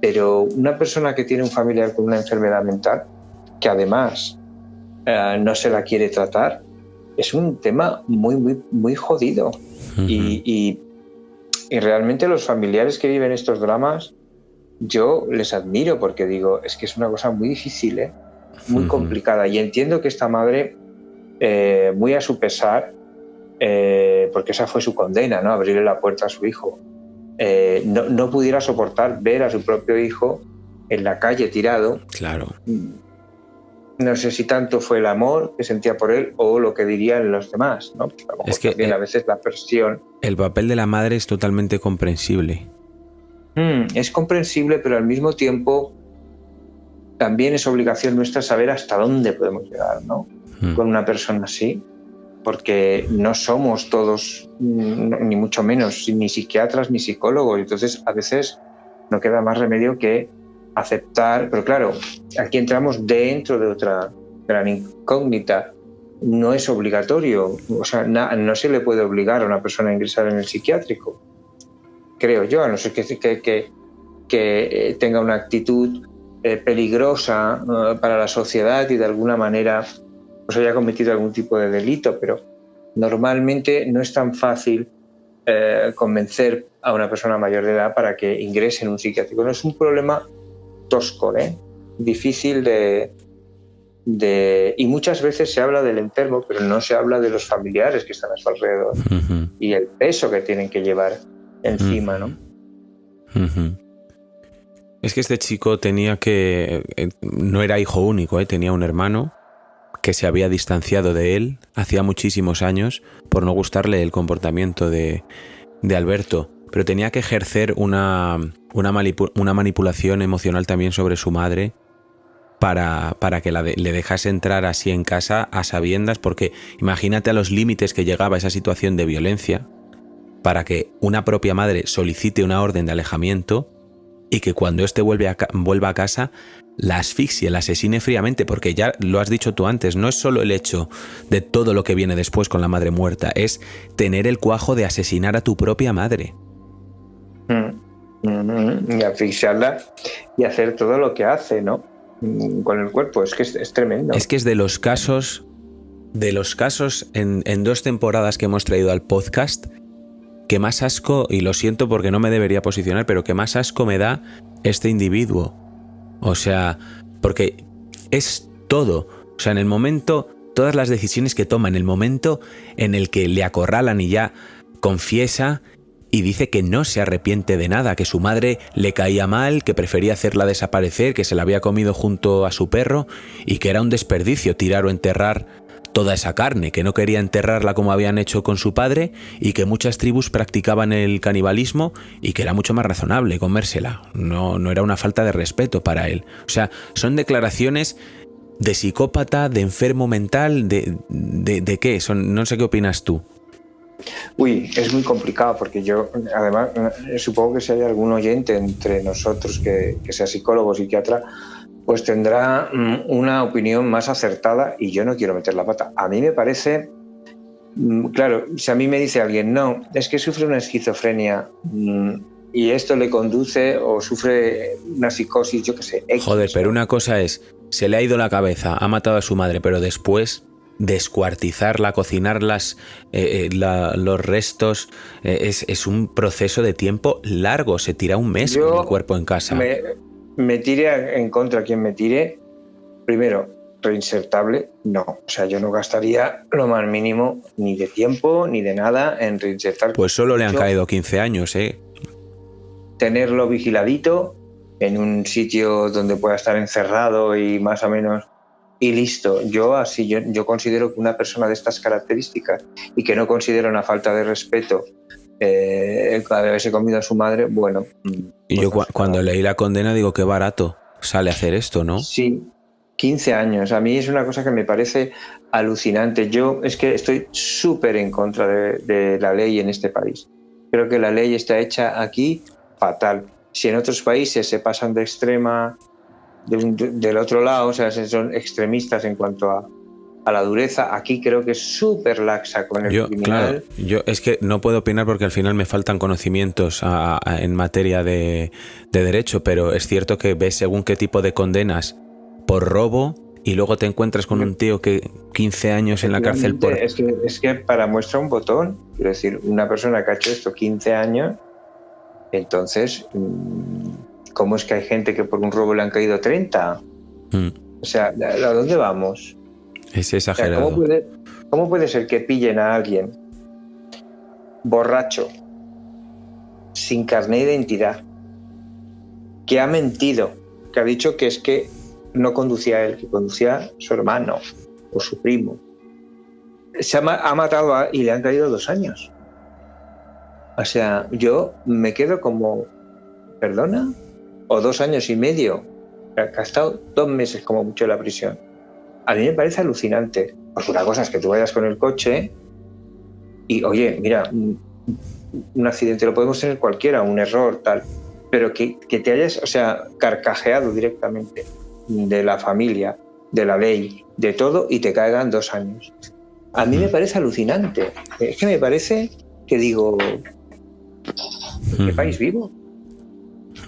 Pero una persona que tiene un familiar con una enfermedad mental, que además no se la quiere tratar, es un tema muy, muy, muy jodido. Uh-huh. Y realmente los familiares que viven estos dramas, yo les admiro porque digo, es que es una cosa muy difícil, muy complicada. Y entiendo que esta madre, muy a su pesar, porque esa fue su condena, ¿no? Abrirle la puerta a su hijo, no pudiera soportar ver a su propio hijo en la calle tirado. Claro. No sé si tanto fue el amor que sentía por él o lo que dirían los demás, ¿no? Es que también a veces la presión. El papel de la madre es totalmente comprensible. Es comprensible, pero al mismo tiempo también es obligación nuestra saber hasta dónde podemos llegar, ¿no? Con una persona así, porque no somos todos, ni mucho menos, ni psiquiatras ni psicólogos, entonces a veces no queda más remedio que aceptar, pero claro, aquí entramos dentro de otra gran incógnita. No es obligatorio, o sea, no se le puede obligar a una persona a ingresar en el psiquiátrico, creo yo, a no ser que tenga una actitud peligrosa para la sociedad y de alguna manera pues haya cometido algún tipo de delito, pero normalmente no es tan fácil convencer a una persona mayor de edad para que ingrese en un psiquiátrico. No es un problema tosco, difícil y muchas veces se habla del enfermo, pero no se habla de los familiares que están a su alrededor y el peso que tienen que llevar encima, ¿no? Es que este chico no era hijo único, tenía un hermano que se había distanciado de él hacía muchísimos años por no gustarle el comportamiento de Alberto, pero tenía que ejercer una manipulación emocional también sobre su madre para que le dejase entrar así en casa a sabiendas, porque imagínate a los límites que llegaba esa situación de violencia para que una propia madre solicite una orden de alejamiento y que cuando éste vuelva a casa la asfixie, la asesine fríamente, porque ya lo has dicho tú antes, no es solo el hecho de todo lo que viene después con la madre muerta, es tener el cuajo de asesinar a tu propia madre. Y asfixiarla y hacer todo lo que hace, ¿no? Con el cuerpo, es que es tremendo. Es que es de los casos en 2 temporadas que hemos traído al podcast que más asco, y lo siento porque no me debería posicionar, pero que más asco me da este individuo. O sea, porque es todo. O sea, en el momento, todas las decisiones que toma, en el momento en el que le acorralan y ya confiesa y dice que no se arrepiente de nada, que su madre le caía mal, que prefería hacerla desaparecer, que se la había comido junto a su perro y que era un desperdicio tirar o enterrar toda esa carne, que no quería enterrarla como habían hecho con su padre y que muchas tribus practicaban el canibalismo y que era mucho más razonable comérsela. No era una falta de respeto para él. O sea, son declaraciones de psicópata, de enfermo mental, de qué. No sé qué opinas tú. Uy, es muy complicado porque yo, además, supongo que si hay algún oyente entre nosotros que sea psicólogo o psiquiatra, pues tendrá una opinión más acertada y yo no quiero meter la pata. A mí me parece, claro, si a mí me dice alguien, no, es que sufre una esquizofrenia y esto le conduce o sufre una psicosis, yo qué sé. Joder, pero una cosa es, se le ha ido la cabeza, ha matado a su madre, pero después descuartizarla, cocinar los restos, es un proceso de tiempo largo, se tira un mes con el cuerpo en casa. Me tire en contra quien me tire. Primero, reinsertable, no. O sea, yo no gastaría lo más mínimo ni de tiempo ni de nada en reinsertar. Pues solo le han caído 15 años, ¿eh? Tenerlo vigiladito en un sitio donde pueda estar encerrado y más o menos y listo. Yo considero que una persona de estas características y que no considero una falta de respeto haberse comido a su madre, bueno. Y yo cuando leí la condena digo, qué barato sale hacer esto, ¿no? Sí, 15 años. A mí es una cosa que me parece alucinante. Yo es que estoy súper en contra de la ley en este país. Creo que la ley está hecha aquí fatal. Si en otros países se pasan de extrema del otro lado, o sea, son extremistas en cuanto a la dureza, aquí creo que es súper laxa con el criminal. Claro, yo es que no puedo opinar porque al final me faltan conocimientos en materia de derecho, pero es cierto que ves según qué tipo de condenas por robo y luego te encuentras con un tío que 15 años en la cárcel por... Es que para muestra un botón, quiero decir, una persona que ha hecho esto 15 años, entonces, ¿cómo es que hay gente que por un robo le han caído 30? O sea, ¿a dónde vamos? Es exagerado. O sea, ¿cómo puede ser que pillen a alguien borracho, sin carné de identidad, que ha mentido, que ha dicho que es que no conducía él, que conducía su hermano o su primo? Ha matado y le han caído 2 años. O sea, yo me quedo como, ¿perdona? O 2 años y medio. Que ha estado 2 meses como mucho en la prisión. A mí me parece alucinante. Pues una cosa es que tú vayas con el coche y, oye, mira, un accidente lo podemos tener cualquiera, un error, tal, pero que te hayas, o sea, carcajeado directamente de la familia, de la ley, de todo, y te caigan 2 años. A mí me parece alucinante. Es que me parece que digo, ¿en qué país vivo?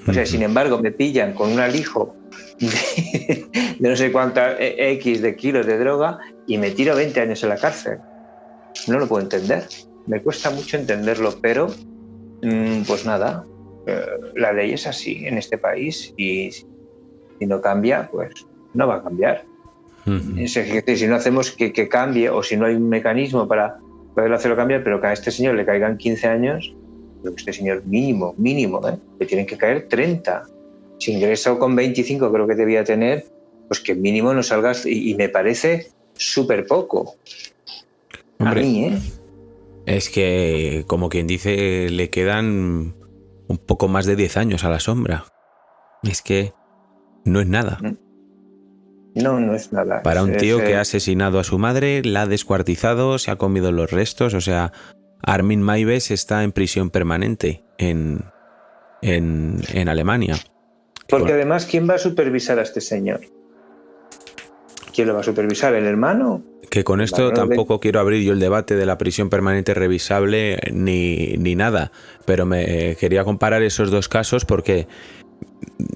O sea, sin embargo, me pillan con un alijo de no sé cuántas X de kilos de droga y me tiro 20 años en la cárcel. No lo puedo entender. Me cuesta mucho entenderlo, pero pues nada, la ley es así en este país y si no cambia, pues no va a cambiar. Si no hacemos que cambie o si no hay un mecanismo para poderlo hacerlo cambiar, pero que a este señor le caigan 15 años, pero este señor mínimo, le tienen que caer 30. Si ingreso con 25 creo que debía tener, pues que mínimo no salgas, y me parece súper poco. Hombre, a mí, es que, como quien dice, le quedan un poco más de 10 años a la sombra. Es que no es nada. No es nada. Para un tío que ha asesinado a su madre, la ha descuartizado, se ha comido los restos, o sea, Armin Maives está en prisión permanente en Alemania. Porque además, ¿quién va a supervisar a este señor? ¿Quién lo va a supervisar? ¿El hermano? Que con esto tampoco quiero abrir yo el debate de la prisión permanente revisable ni nada, pero me quería comparar esos dos casos porque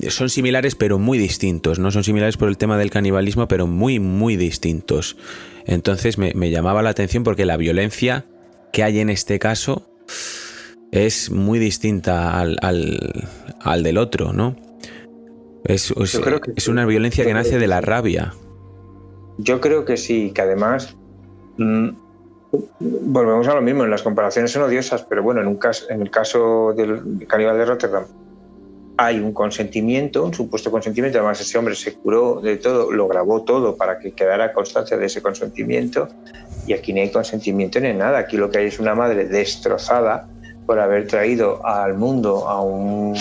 son similares pero muy distintos, ¿no? Son similares por el tema del canibalismo, pero muy, muy distintos. Entonces me llamaba la atención porque la violencia que hay en este caso es muy distinta al del otro, ¿no? Es una violencia que nace de la rabia. Yo creo que sí, que además volvemos a lo mismo, las comparaciones son odiosas, pero bueno, en el caso del caníbal de Rotterdam hay un consentimiento, un supuesto consentimiento. Además, ese hombre se curó de todo, lo grabó todo para que quedara constancia de ese consentimiento, y aquí no hay consentimiento ni nada. Aquí lo que hay es una madre destrozada por haber traído al mundo a una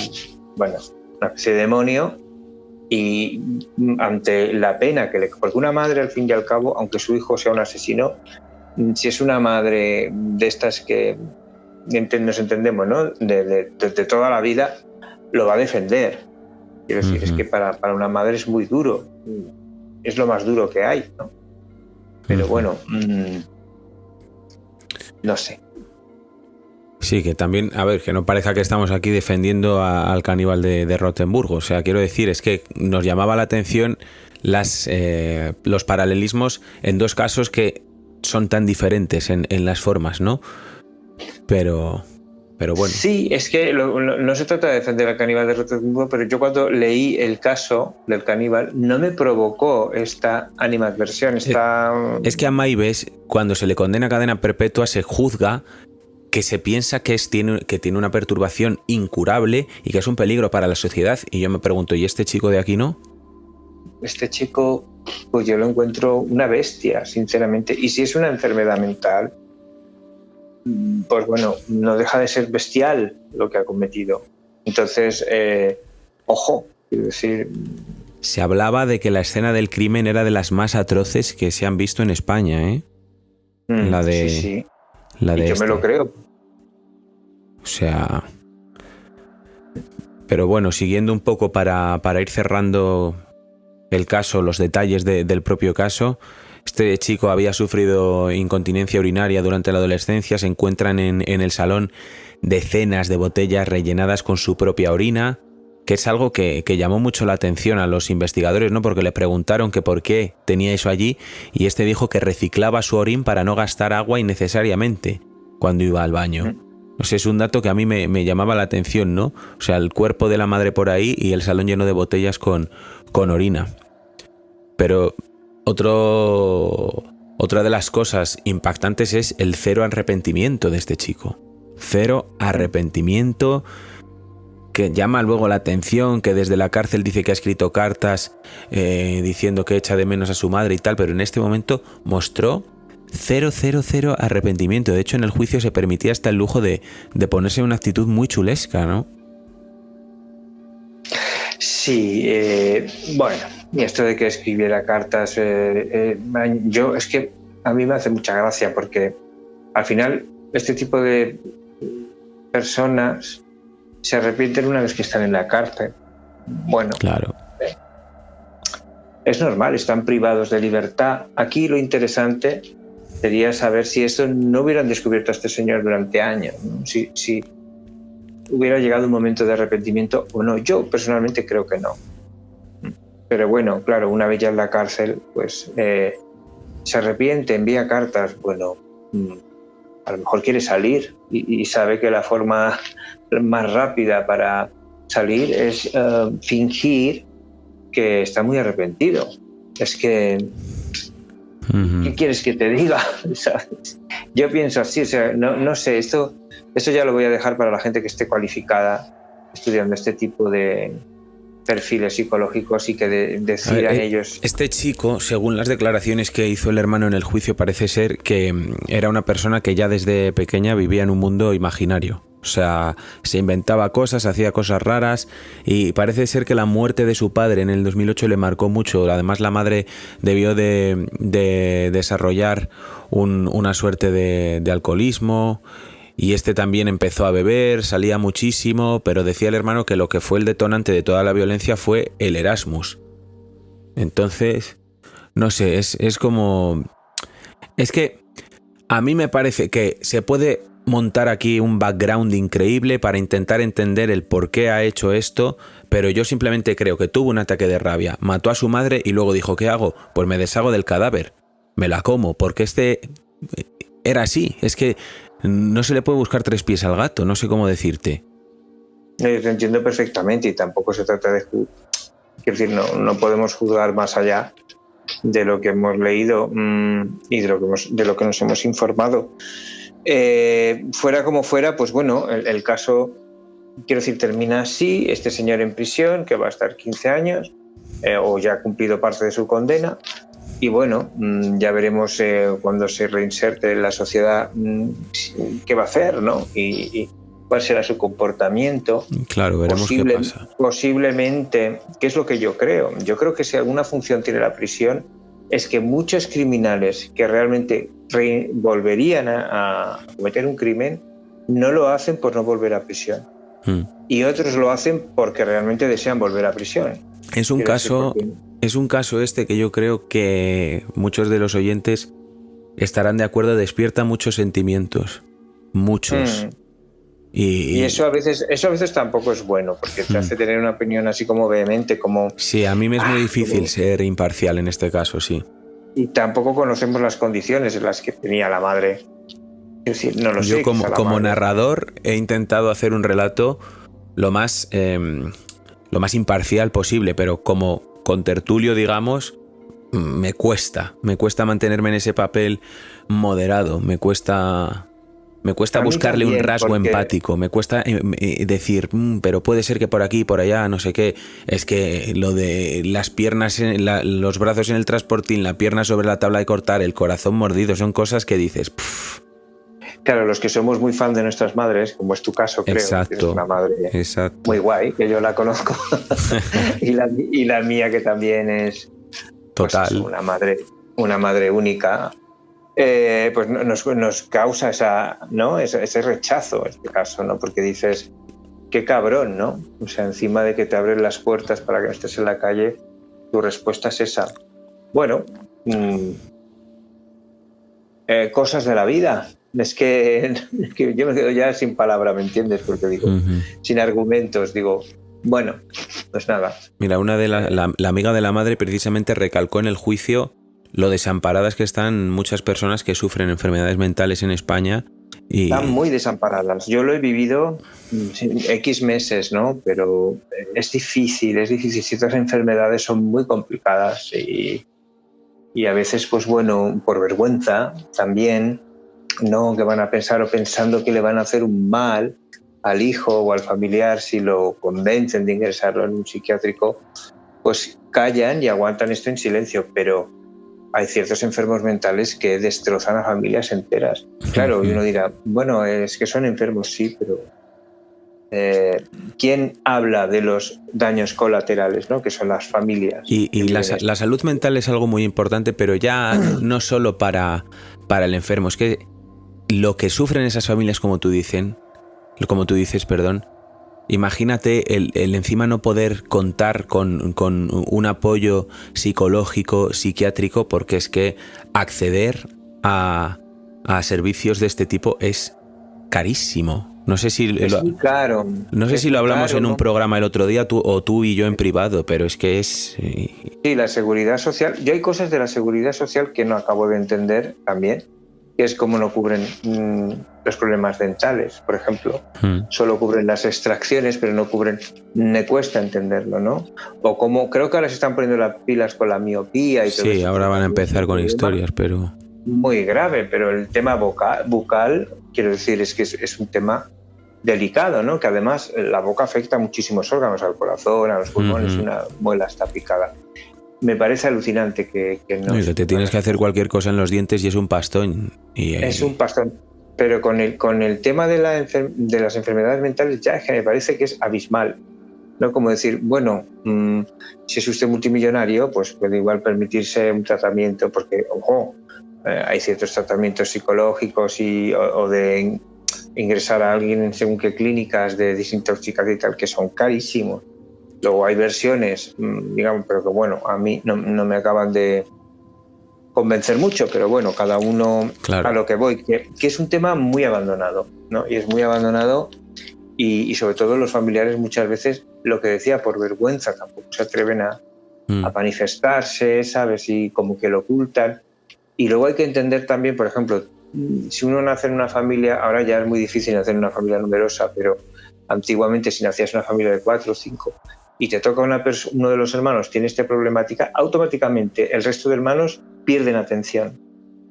especie de demonio, y ante la pena que porque una madre, al fin y al cabo, aunque su hijo sea un asesino, si es una madre de estas que nos entendemos, ¿no? De toda la vida, lo va a defender. Quiero decir, es que para una madre es muy duro, es lo más duro que hay, ¿no? Pero bueno, no sé. Sí, que también, a ver, que no parezca que estamos aquí defendiendo al caníbal de Rotemburgo. O sea, quiero decir, es que nos llamaba la atención los paralelismos en dos casos que son tan diferentes en las formas, ¿no? Pero bueno. Sí, es que no se trata de defender al caníbal de Rotemburgo, pero yo cuando leí el caso del caníbal no me provocó esta animadversión. Es que a Maibes, cuando se le condena a cadena perpetua, se juzga que se piensa que tiene una perturbación incurable y que es un peligro para la sociedad. Y yo me pregunto, ¿y este chico de aquí no? Este chico, pues yo lo encuentro una bestia, sinceramente. Y si es una enfermedad mental, pues bueno, no deja de ser bestial lo que ha cometido. Entonces, ojo, quiero decir... Se hablaba de que la escena del crimen era de las más atroces que se han visto en España, ¿eh? Sí. Yo me lo creo. O sea... Pero bueno, siguiendo un poco para ir cerrando el caso, los detalles del propio caso, este chico había sufrido incontinencia urinaria durante la adolescencia, se encuentran en el salón decenas de botellas rellenadas con su propia orina, que es algo que llamó mucho la atención a los investigadores, ¿no? Porque le preguntaron que por qué tenía eso allí y este dijo que reciclaba su orín para no gastar agua innecesariamente cuando iba al baño. No sé, es un dato que a mí me llamaba la atención, ¿no? O sea, el cuerpo de la madre por ahí y el salón lleno de botellas con orina. Pero otra de las cosas impactantes es el cero arrepentimiento de este chico. Cero arrepentimiento, que llama luego la atención, que desde la cárcel dice que ha escrito cartas diciendo que echa de menos a su madre y tal, pero en este momento mostró cero arrepentimiento. De hecho, en el juicio se permitía hasta el lujo de ponerse en una actitud muy chulesca, ¿no? Sí, bueno, y esto de que escribiera cartas, yo es que a mí me hace mucha gracia porque al final este tipo de personas se arrepienten una vez que están en la cárcel. Bueno, claro. Es normal, están privados de libertad. Aquí lo interesante sería saber si esto no hubieran descubierto a este señor durante años, ¿no? Si hubiera llegado un momento de arrepentimiento o no. Yo personalmente creo que no. Pero bueno, claro, una vez ya en la cárcel, pues se arrepiente, envía cartas. Bueno, a lo mejor quiere salir y sabe que la forma más rápida para salir es fingir que está muy arrepentido. Es que... ¿Qué quieres que te diga? ¿Sabes? Yo pienso así, o sea, no sé, esto ya lo voy a dejar para la gente que esté cualificada estudiando este tipo de perfiles psicológicos y que decidan ellos. Este chico, según las declaraciones que hizo el hermano en el juicio, parece ser que era una persona que ya desde pequeña vivía en un mundo imaginario. O sea, se inventaba cosas, hacía cosas raras y parece ser que la muerte de su padre en el 2008 le marcó mucho. Además, la madre debió de desarrollar una suerte de alcoholismo y este también empezó a beber, salía muchísimo, pero decía el hermano que lo que fue el detonante de toda la violencia fue el Erasmus. Entonces, no sé, es como... Es que a mí me parece que se puede montar aquí un background increíble para intentar entender el por qué ha hecho esto, pero yo simplemente creo que tuvo un ataque de rabia, mató a su madre y luego dijo, ¿qué hago? Pues me deshago del cadáver, me la como, porque este era así. Es que no se le puede buscar tres pies al gato, no sé cómo decirte. Yo te entiendo perfectamente y tampoco se trata de... Quiero decir, no podemos juzgar más allá de lo que hemos leído y de lo que nos hemos informado. Fuera como fuera, pues bueno, el caso, quiero decir, termina así, este señor en prisión, que va a estar 15 años, o ya ha cumplido parte de su condena, y bueno, ya veremos cuando se reinserte en la sociedad qué va a hacer, ¿no? Y cuál será su comportamiento. Claro, veremos qué pasa. Posiblemente, ¿qué es lo que yo creo? Yo creo que si alguna función tiene la prisión es que muchos criminales que realmente volverían a cometer un crimen no lo hacen por no volver a prisión. Y otros lo hacen porque realmente desean volver a prisión. Es un caso este que yo creo que muchos de los oyentes estarán de acuerdo, despierta muchos sentimientos. Muchos. Y eso a veces tampoco es bueno, porque te hace tener una opinión así como vehemente, como... Sí, a mí me es muy difícil ser imparcial en este caso, sí. Y tampoco conocemos las condiciones en las que tenía la madre. Es decir, no lo sé. Yo como narrador he intentado hacer un relato lo más imparcial posible, pero como contertulio, digamos, me cuesta mantenerme en ese papel moderado, me cuesta buscarle un rasgo empático, me cuesta decir, pero puede ser que por aquí, por allá, no sé qué. Es que lo de las piernas, los brazos en el transportín, la pierna sobre la tabla de cortar, el corazón mordido, son cosas que dices... Claro, los que somos muy fan de nuestras madres, como es tu caso, creo, exacto, que es una madre muy guay, que yo la conozco, y la mía, que también es... Total. Pues una madre única, pues nos causa ese rechazo, en este caso, ¿no? Porque dices, qué cabrón, ¿no? O sea, encima de que te abren las puertas para que no estés en la calle, tu respuesta es esa. Bueno, cosas de la vida. Es que yo me quedo ya sin palabra, ¿me entiendes? Porque digo, sin argumentos, digo... Bueno, pues nada. Mira, una de la amiga de la madre precisamente recalcó en el juicio lo desamparadas que están muchas personas que sufren enfermedades mentales en España. Están muy desamparadas. Yo lo he vivido X meses, ¿no? Pero es difícil. Ciertas enfermedades son muy complicadas y a veces, pues bueno, por vergüenza también, ¿no? Que van a pensar o pensando que le van a hacer un mal al hijo o al familiar si lo convencen de ingresarlo en un psiquiátrico, pues callan y aguantan esto en silencio, pero hay ciertos enfermos mentales que destrozan a familias enteras. Claro, y uno dirá, bueno, es que son enfermos, sí, pero ¿quién habla de los daños colaterales, ¿no? Que son las familias? Y la salud mental es algo muy importante, pero ya no solo para el enfermo, es que lo que sufren esas familias, como tú dices, imagínate el encima no poder contar con un apoyo psicológico, psiquiátrico, porque es que acceder a servicios de este tipo es carísimo. No sé si lo hablamos en un programa el otro día, tú y yo en privado, pero es que es... Sí, la seguridad social. Yo hay cosas de la seguridad social que no acabo de entender también, que es como no cubren los problemas dentales, por ejemplo. Solo cubren las extracciones, pero no cubren... Me cuesta entenderlo, ¿no? O como creo que ahora se están poniendo las pilas con la miopía y todo eso. Sí, ahora van a empezar con historias, pero... Muy grave, pero el tema bucal, quiero decir, es que es un tema delicado, ¿no? Que además la boca afecta a muchísimos órganos, al corazón, a los pulmones, una muela está picada. Me parece alucinante que no... No, te tienes que hacer cualquier cosa en los dientes y es un pastón. Es un pastón. Pero con el tema de las enfermedades mentales ya es que me parece que es abismal, ¿no? Como decir, bueno, si es usted multimillonario, pues puede igual permitirse un tratamiento, porque, ojo, hay ciertos tratamientos psicológicos o de ingresar a alguien en según qué clínicas de desintoxicación y tal, que son carísimos. Luego hay versiones, digamos, pero que bueno, a mí no me acaban de convencer mucho, pero bueno, cada uno a lo que voy, que es un tema muy abandonado, ¿no? Y es muy abandonado y sobre todo los familiares muchas veces, lo que decía, por vergüenza tampoco se atreven a manifestarse, ¿sabes? Y como que lo ocultan. Y luego hay que entender también, por ejemplo, si uno nace en una familia, ahora ya es muy difícil nacer en una familia numerosa, pero antiguamente si nacías en una familia de 4 o 5 y te toca uno de los hermanos tiene esta problemática, automáticamente el resto de hermanos pierden atención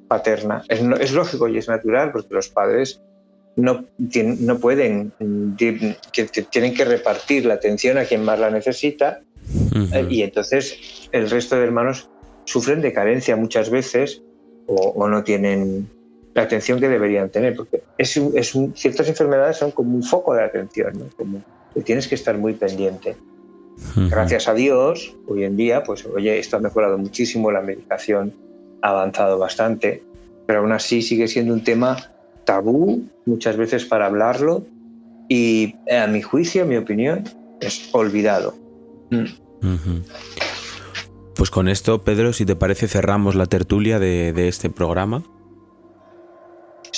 paterna. Es lógico y es natural, porque los padres no pueden, tienen que repartir la atención a quien más la necesita, y entonces el resto de hermanos sufren de carencia muchas veces o no tienen la atención que deberían tener, porque ciertas enfermedades son como un foco de atención, ¿no? Como que tienes que estar muy pendiente. Gracias a Dios, hoy en día, pues oye, esto ha mejorado muchísimo, la medicación ha avanzado bastante, pero aún así sigue siendo un tema tabú muchas veces para hablarlo y, a mi juicio, a mi opinión, es olvidado. Pues con esto, Pedro, si te parece, cerramos la tertulia de este programa.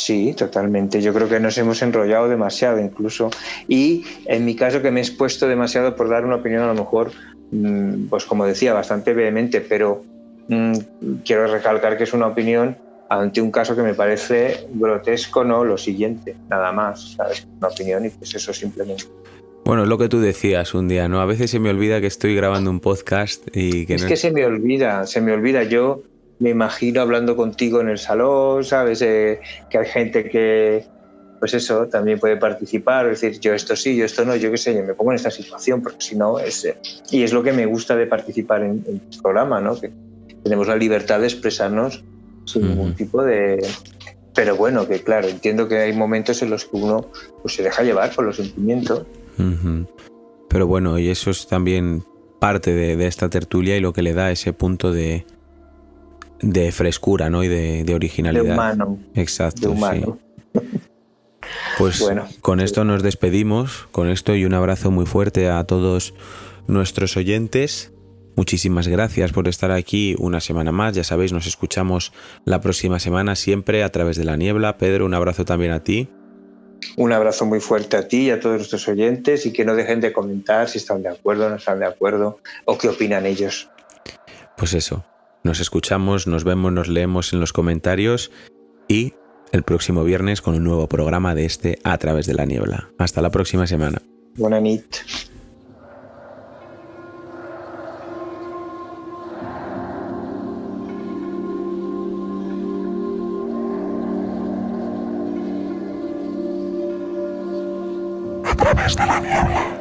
Sí, totalmente. Yo creo que nos hemos enrollado demasiado incluso. Y en mi caso que me he expuesto demasiado por dar una opinión a lo mejor, pues como decía, bastante vehemente, pero quiero recalcar que es una opinión ante un caso que me parece grotesco, no lo siguiente, nada más, ¿sabes? Una opinión y pues eso simplemente. Bueno, lo que tú decías un día, ¿no? A veces se me olvida que estoy grabando un podcast y que es no... que se me olvida. Yo me imagino hablando contigo en el salón, ¿sabes? Que hay gente que, pues eso, también puede participar, es decir, yo esto sí, yo esto no, yo qué sé, yo me pongo en esta situación, porque si no, y es lo que me gusta de participar en el programa, ¿no? Que tenemos la libertad de expresarnos sin ningún tipo de... Pero bueno, que claro, entiendo que hay momentos en los que uno pues, se deja llevar por los sentimientos. Pero bueno, y eso es también parte de esta tertulia y lo que le da ese punto de frescura, ¿no? Y de originalidad. De humano. Exacto, de humano. Sí. Pues bueno, con esto nos despedimos, con esto y un abrazo muy fuerte a todos nuestros oyentes. Muchísimas gracias por estar aquí una semana más. Ya sabéis, nos escuchamos la próxima semana siempre a través de La Niebla. Pedro, un abrazo también a ti. Un abrazo muy fuerte a ti y a todos nuestros oyentes y que no dejen de comentar si están de acuerdo o no están de acuerdo o qué opinan ellos. Pues eso, nos escuchamos, nos vemos, nos leemos en los comentarios y el próximo viernes con un nuevo programa de A través de la Niebla. Hasta la próxima semana. Buena nit. A través de la niebla.